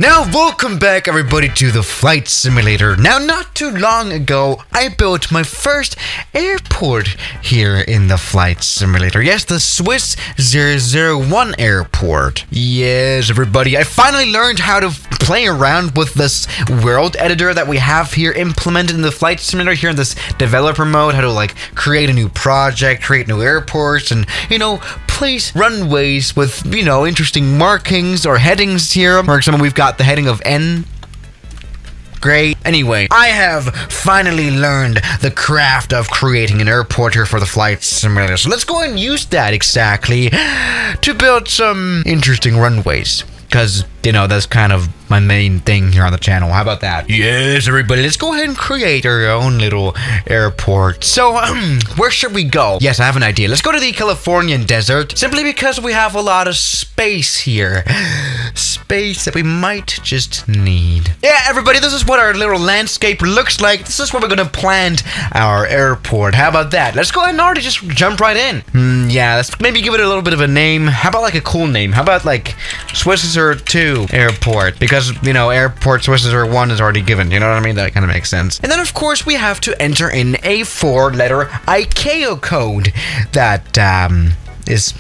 Now, welcome back everybody to the flight simulator. Now, not too long ago, I built my first airport here in the flight simulator. Yes, the Swiss 001 airport. Yes, everybody, I finally learned how to play around with this world editor that we have here implemented in the flight simulator here in this developer mode. How to like create a new project, create new airports, and place runways with, interesting markings or headings here. For example, we've got the heading of N. Great. Anyway, I have finally learned the craft of creating an airport here for the flight simulator. So let's go and use that exactly to build some interesting runways. Because, that's kind of my main thing here on the channel. How about that? Yes, everybody, let's go ahead and create our own little airport. So, where should we go? Yes, I have an idea. Let's go to the Californian desert, simply because we have a lot of space here. Space that we might just need. Yeah, everybody, this is what our little landscape looks like. This is where we're going to plant our airport. How about that? Let's go ahead and already just jump right in. Yeah, let's maybe give it a little bit of a name. How about like a cool name? How about like Swiss 2 Airport? Because, Airport Swiss 1 is already given. You know what I mean? That kind of makes sense. And then, of course, we have to enter in a 4-letter ICAO code that is...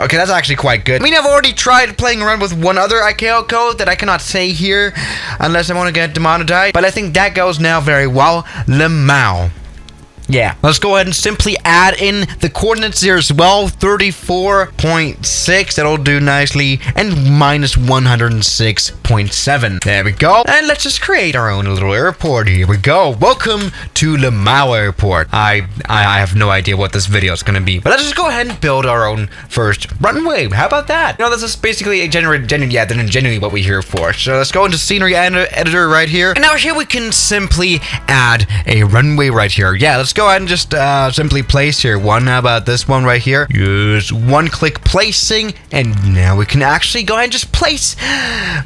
Okay, that's actually quite good. I mean, I've already tried playing around with one other ICAO code that I cannot say here unless I want to get demonetized. But I think that goes now very well. Lemao. Yeah, let's go ahead and simply add in the coordinates here as well. 34.6, that'll do nicely, and minus 106.7. There we go. And let's just create our own little airport. Here we go. Welcome to Lemao Airport. I have no idea what this video is going to be, but let's just go ahead and build our own first runway. How about that? This is basically a genuinely what we're here for. So let's go into scenery editor right here. And now here we can simply add a runway right here. Yeah, let's go ahead and just simply place here one. How about this one right here? Yes, one-click placing, and now we can actually go ahead and just place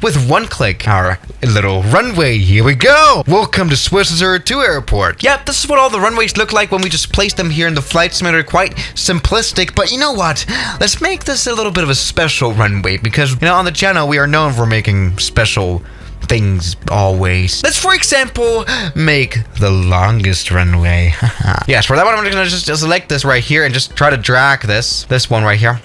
with one click our little runway. Here we go. Welcome to Swiss 2 Airport. Yep, this is what all the runways look like when we just place them here in the flight simulator. Quite simplistic, but you know what? Let's make this a little bit of a special runway because, on the channel we are known for making special things always. Let's, for example, make the longest runway. Yes, for that one, I'm gonna just select this right here and just try to drag this one right here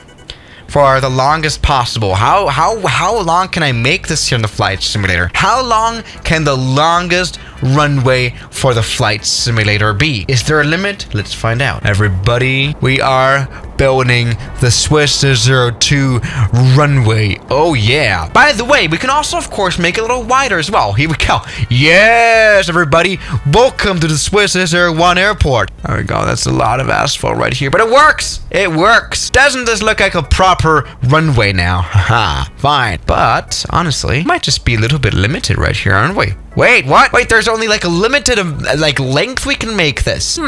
for the longest possible. How long can I make this here in the flight simulator? How long can the longest runway for the flight simulator be? Is there a limit? Let's find out. Everybody, we are building the Swiss 2 runway. Oh yeah. By the way, we can also, of course, make it a little wider as well. Here we go. Yes, everybody. Welcome to the Swiss 1 airport. There we go. That's a lot of asphalt right here, but it works. It works. Doesn't this look like a proper runway now? Haha. Fine. But honestly, might just be a little bit limited right here, aren't we? Wait, what? Wait, there's only like a limited length we can make this.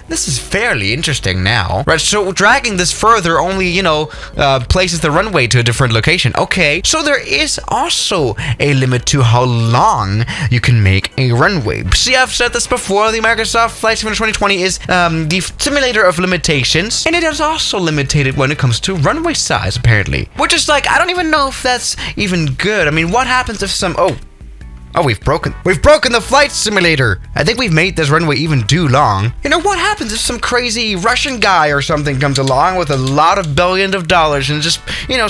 This is fairly interesting now. Right, so dragging this further only, places the runway to a different location. Okay, so there is also a limit to how long you can make a runway. See, I've said this before, the Microsoft Flight Simulator 2020 is the simulator of limitations, and it is also limited when it comes to runway size, apparently. Which is like, I don't even know if that's even good. I mean, what happens if Oh, we've broken the flight simulator. I think we've made this runway even too long. What happens if some crazy Russian guy or something comes along with a lot of billions of dollars and just,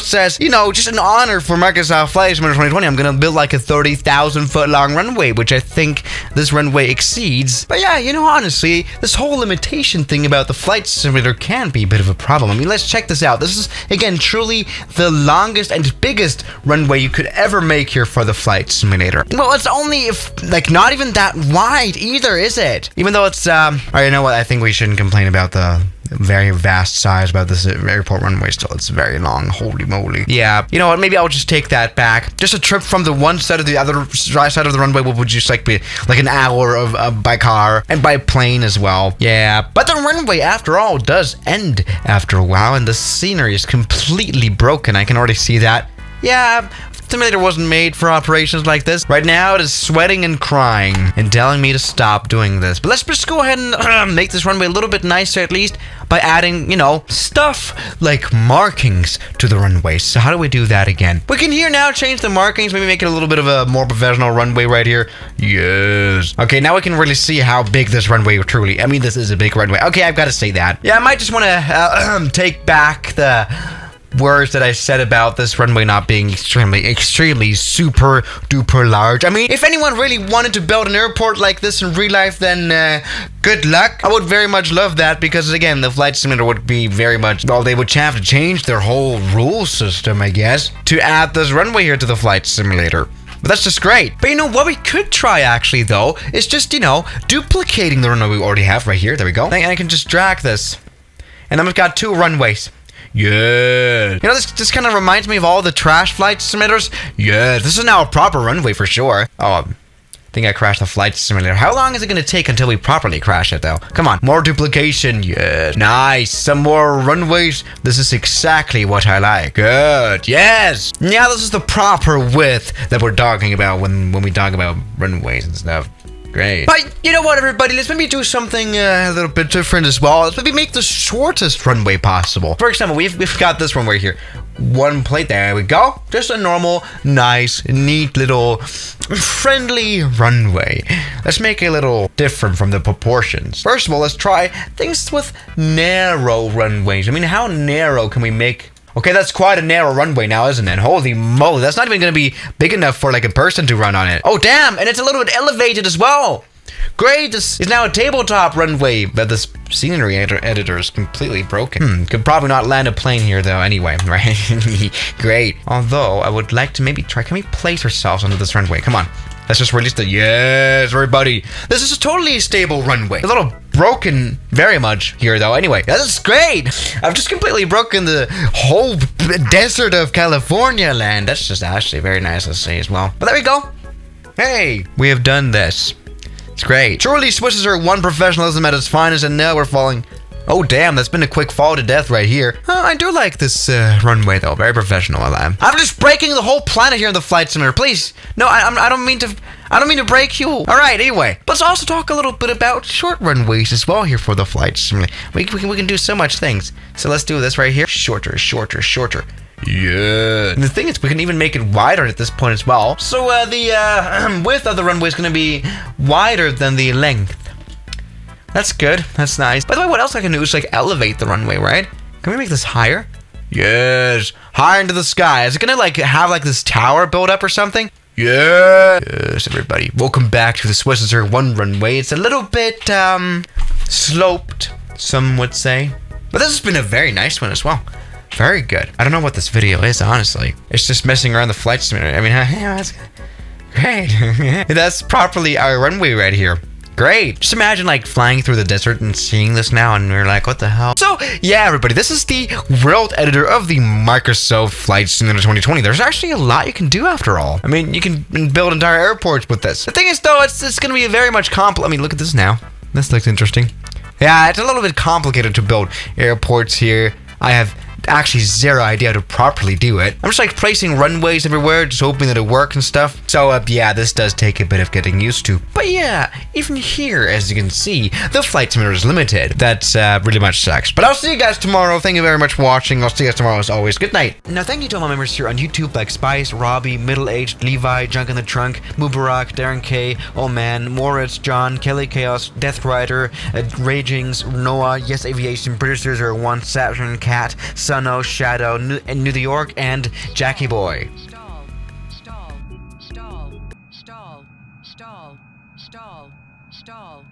says, just in honor for Microsoft Flight Simulator 2020, I'm going to build like a 30,000 foot long runway, which I think this runway exceeds. But yeah, honestly, this whole limitation thing about the flight simulator can be a bit of a problem. I mean, let's check this out. This is, again, truly the longest and biggest runway you could ever make here for the flight simulator. Well, it's only not even that wide either, is it? Even though it's, alright, you know what? I think we shouldn't complain about the very vast size about this airport runway still. It's very long. Holy moly. Yeah, you know what? Maybe I'll just take that back. Just a trip from the one side to the other side of the runway would just be like an hour of by car and by plane as well. Yeah, but the runway, after all, does end after a while, and the scenery is completely broken. I can already see that. Yeah, simulator wasn't made for operations like this. Right now, it is sweating and crying and telling me to stop doing this. But let's just go ahead and make this runway a little bit nicer, at least by adding, you know, stuff like markings to the runway. So how do we do that again? We can here now change the markings, maybe make it a little bit of a more professional runway right here. Yes. Okay, now we can really see how big this runway truly. I mean, this is a big runway. Okay, I've got to say that. Yeah, I might just want to take back the words that I said about this runway not being extremely super duper large. I mean, if anyone really wanted to build an airport like this in real life, then good luck. I would very much love that, because again, the flight simulator would be very much, well, they would have to change their whole rule system, I guess, to add this runway here to the flight simulator. But that's just great. But you know what we could try actually though is just, you know, duplicating the runway we already have right here. There we go. And I can just drag this. And then we've got 2 runways. Yeah. You know, this kind of reminds me of all the trash flight simulators. Yeah, this is now a proper runway for sure. Oh, I think I crashed the flight simulator. How long is it going to take until we properly crash it though? Come on, more duplication. Yes. Nice. Some more runways. This is exactly what I like. Good. Yes. Yeah, this is the proper width that we're talking about when we talk about runways and stuff. Great. But you know what, everybody? Let's maybe do something a little bit different as well. Let's maybe make the shortest runway possible. For example, we've got this runway here. 1 plate. There we go. Just a normal, nice, neat little friendly runway. Let's make it a little different from the proportions. First of all, let's try things with narrow runways. I mean, how narrow can we make? Okay, that's quite a narrow runway now, isn't it? Holy moly, that's not even going to be big enough for like a person to run on it. Oh, damn, and it's a little bit elevated as well. Great, this is now a tabletop runway, but this scenery editor is completely broken. Could probably not land a plane here though anyway, right? Great. Although, I would like to maybe try, can we place ourselves onto this runway? Come on. Let's just release the, yes, everybody. This is a totally stable runway. A little broken very much here though. Anyway, that's great. I've just completely broken the whole desert of California land. That's just actually very nice to see as well. But there we go. Hey, we have done this. It's great. Surely Swisses are one professionalism at its finest, and now we're falling. Oh damn, that's been a quick fall to death right here. I do like this runway though, very professional. I'm just breaking the whole planet here in the flight simulator. Please, no, I don't mean to break you. All right, anyway, let's also talk a little bit about short runways as well here for the flight simulator. We can do so much things. So let's do this right here. Shorter, shorter, shorter. Yeah. And the thing is, we can even make it wider at this point as well. So the width of the runway is going to be wider than the length. That's good. That's nice. By the way, what else I can do is like elevate the runway, right? Can we make this higher? Yes. Higher into the sky. Is it gonna like have like this tower build up or something? Yeah. Yes, everybody. Welcome back to the Swisses Are One runway. It's a little bit sloped, some would say. But this has been a very nice one as well. Very good. I don't know what this video is, honestly. It's just messing around the flight simulator. I mean, yeah, that's great. That's properly our runway right here. Great. Just imagine like flying through the desert and seeing this now and we're like, what the hell? So yeah, everybody, this is the world editor of the Microsoft Flight Simulator 2020. There's actually a lot you can do after all. I mean, you can build entire airports with this. The thing is though, it's going to be a very much I mean, look at this now. This looks interesting. Yeah, it's a little bit complicated to build airports here. I have actually zero idea how to properly do it. I'm just like placing runways everywhere, just hoping that it works and stuff. So yeah, this does take a bit of getting used to. But yeah, even here, as you can see, the flight simulator is limited. That's really much sucks. But I'll see you guys tomorrow. Thank you very much for watching. I'll see you guys tomorrow as always. Good night. Now, thank you to all my members here on YouTube like Spice, Robbie, Middle Aged, Levi, Junk in the Trunk, Mubarak, Darren K, Oh Man, Moritz, John, Kelly Chaos, Death Rider, Ragings, Noah, Yes Aviation, Producers are One, Saturn, Cat, Suno, Shadow, New York, and Jackie Boy. Stall.